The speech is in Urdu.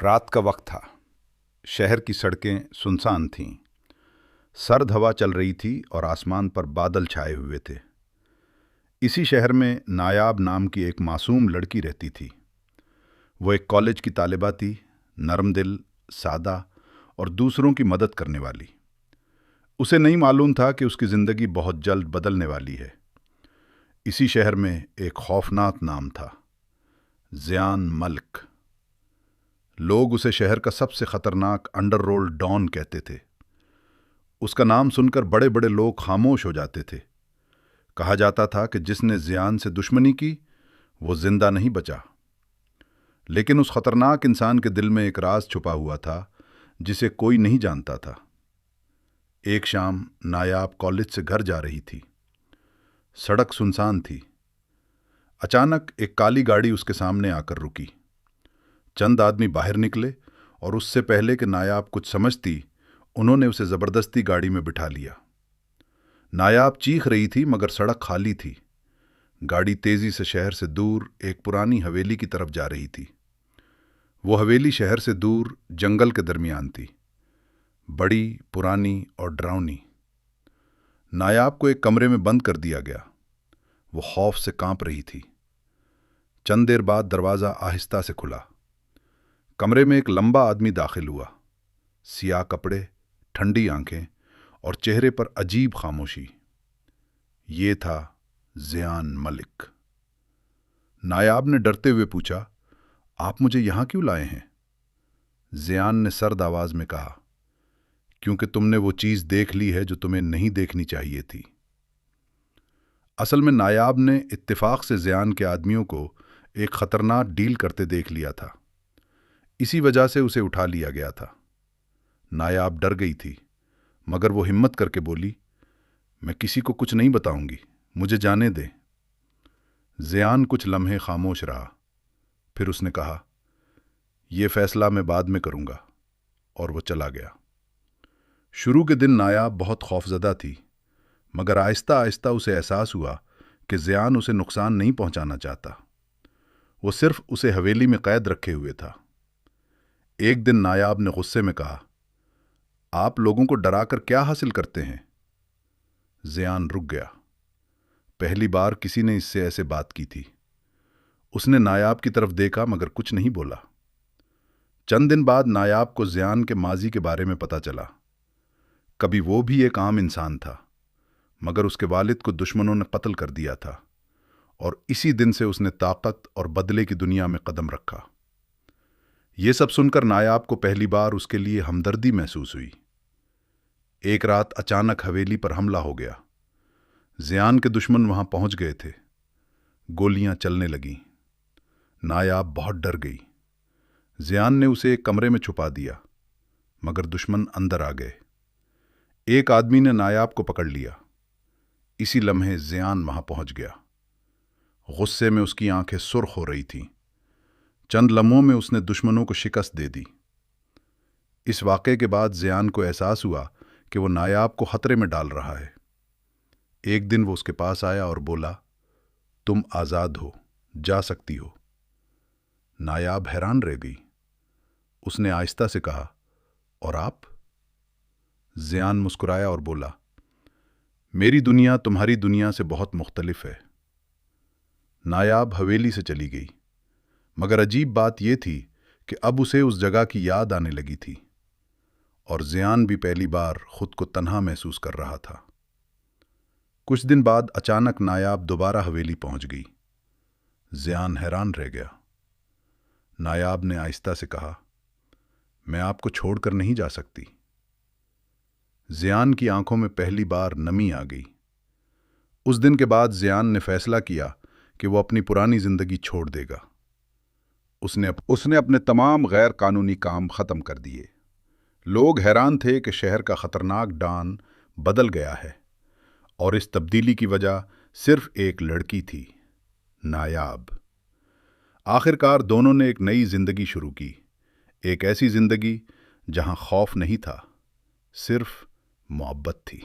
رات کا وقت تھا۔ شہر کی سڑکیں سنسان تھیں۔ سرد ہوا چل رہی تھی اور آسمان پر بادل چھائے ہوئے تھے۔ اسی شہر میں نایاب نام کی ایک معصوم لڑکی رہتی تھی۔ وہ ایک کالج کی طالبہ تھی، نرم دل، سادہ اور دوسروں کی مدد کرنے والی۔ اسے نہیں معلوم تھا کہ اس کی زندگی بہت جلد بدلنے والی ہے۔ اسی شہر میں ایک خوفناک نام تھا، زیان ملک۔ لوگ اسے شہر کا سب سے خطرناک انڈر رولڈ ڈان کہتے تھے۔ اس کا نام سن کر بڑے بڑے لوگ خاموش ہو جاتے تھے۔ کہا جاتا تھا کہ جس نے زیان سے دشمنی کی وہ زندہ نہیں بچا۔ لیکن اس خطرناک انسان کے دل میں ایک راز چھپا ہوا تھا جسے کوئی نہیں جانتا تھا۔ ایک شام نایاب کالج سے گھر جا رہی تھی۔ سڑک سنسان تھی۔ اچانک ایک کالی گاڑی اس کے سامنے آ کر رکی۔ چند آدمی باہر نکلے اور اس سے پہلے کہ نایاب کچھ سمجھتی، انہوں نے اسے زبردستی گاڑی میں بٹھا لیا۔ نایاب چیخ رہی تھی مگر سڑک خالی تھی۔ گاڑی تیزی سے شہر سے دور ایک پرانی حویلی کی طرف جا رہی تھی۔ وہ حویلی شہر سے دور جنگل کے درمیان تھی، بڑی، پرانی اور ڈراؤنی۔ نایاب کو ایک کمرے میں بند کر دیا گیا۔ وہ خوف سے کانپ رہی تھی۔ چند دیر بعد دروازہ آہستہ سے کھلا۔ کمرے میں ایک لمبا آدمی داخل ہوا، سیاہ کپڑے، ٹھنڈی آنکھیں اور چہرے پر عجیب خاموشی۔ یہ تھا زیان ملک۔ نایاب نے ڈرتے ہوئے پوچھا، آپ مجھے یہاں کیوں لائے ہیں؟ زیان نے سرد آواز میں کہا، کیونکہ تم نے وہ چیز دیکھ لی ہے جو تمہیں نہیں دیکھنی چاہیے تھی۔ اصل میں نایاب نے اتفاق سے زیان کے آدمیوں کو ایک خطرناک ڈیل کرتے دیکھ لیا تھا۔ اسی وجہ سے اسے اٹھا لیا گیا تھا۔ نایاب ڈر گئی تھی مگر وہ ہمت کر کے بولی، میں کسی کو کچھ نہیں بتاؤں گی، مجھے جانے دیں۔ زیان کچھ لمحے خاموش رہا، پھر اس نے کہا، یہ فیصلہ میں بعد میں کروں گا، اور وہ چلا گیا۔ شروع کے دن نایاب بہت خوفزدہ تھی، مگر آہستہ آہستہ اسے احساس ہوا کہ زیان اسے نقصان نہیں پہنچانا چاہتا۔ وہ صرف اسے حویلی میں قید رکھے ہوئے تھا۔ ایک دن نایاب نے غصے میں کہا، آپ لوگوں کو ڈرا کر کیا حاصل کرتے ہیں؟ زیان رک گیا۔ پہلی بار کسی نے اس سے ایسے بات کی تھی۔ اس نے نایاب کی طرف دیکھا مگر کچھ نہیں بولا۔ چند دن بعد نایاب کو زیان کے ماضی کے بارے میں پتہ چلا۔ کبھی وہ بھی ایک عام انسان تھا، مگر اس کے والد کو دشمنوں نے قتل کر دیا تھا، اور اسی دن سے اس نے طاقت اور بدلے کی دنیا میں قدم رکھا۔ یہ سب سن کر نایاب کو پہلی بار اس کے لیے ہمدردی محسوس ہوئی۔ ایک رات اچانک حویلی پر حملہ ہو گیا۔ زیان کے دشمن وہاں پہنچ گئے تھے۔ گولیاں چلنے لگیں۔ نایاب بہت ڈر گئی۔ زیان نے اسے ایک کمرے میں چھپا دیا، مگر دشمن اندر آ گئے۔ ایک آدمی نے نایاب کو پکڑ لیا۔ اسی لمحے زیان وہاں پہنچ گیا۔ غصے میں اس کی آنکھیں سرخ ہو رہی تھیں۔ چند لمحوں میں اس نے دشمنوں کو شکست دے دی۔ اس واقعے کے بعد زیان کو احساس ہوا کہ وہ نایاب کو خطرے میں ڈال رہا ہے۔ ایک دن وہ اس کے پاس آیا اور بولا، تم آزاد ہو، جا سکتی ہو۔ نایاب حیران رہ گئی۔ اس نے آہستہ سے کہا، اور آپ؟ زیان مسکرایا اور بولا، میری دنیا تمہاری دنیا سے بہت مختلف ہے۔ نایاب حویلی سے چلی گئی، مگر عجیب بات یہ تھی کہ اب اسے اس جگہ کی یاد آنے لگی تھی، اور زیان بھی پہلی بار خود کو تنہا محسوس کر رہا تھا۔ کچھ دن بعد اچانک نایاب دوبارہ حویلی پہنچ گئی۔ زیان حیران رہ گیا۔ نایاب نے آہستہ سے کہا، میں آپ کو چھوڑ کر نہیں جا سکتی۔ زیان کی آنکھوں میں پہلی بار نمی آ گئی۔ اس دن کے بعد زیان نے فیصلہ کیا کہ وہ اپنی پرانی زندگی چھوڑ دے گا۔ اس نے اپنے تمام غیر قانونی کام ختم کر دیے۔ لوگ حیران تھے کہ شہر کا خطرناک ڈان بدل گیا ہے، اور اس تبدیلی کی وجہ صرف ایک لڑکی تھی، نایاب۔ آخر کار دونوں نے ایک نئی زندگی شروع کی، ایک ایسی زندگی جہاں خوف نہیں تھا، صرف محبت تھی۔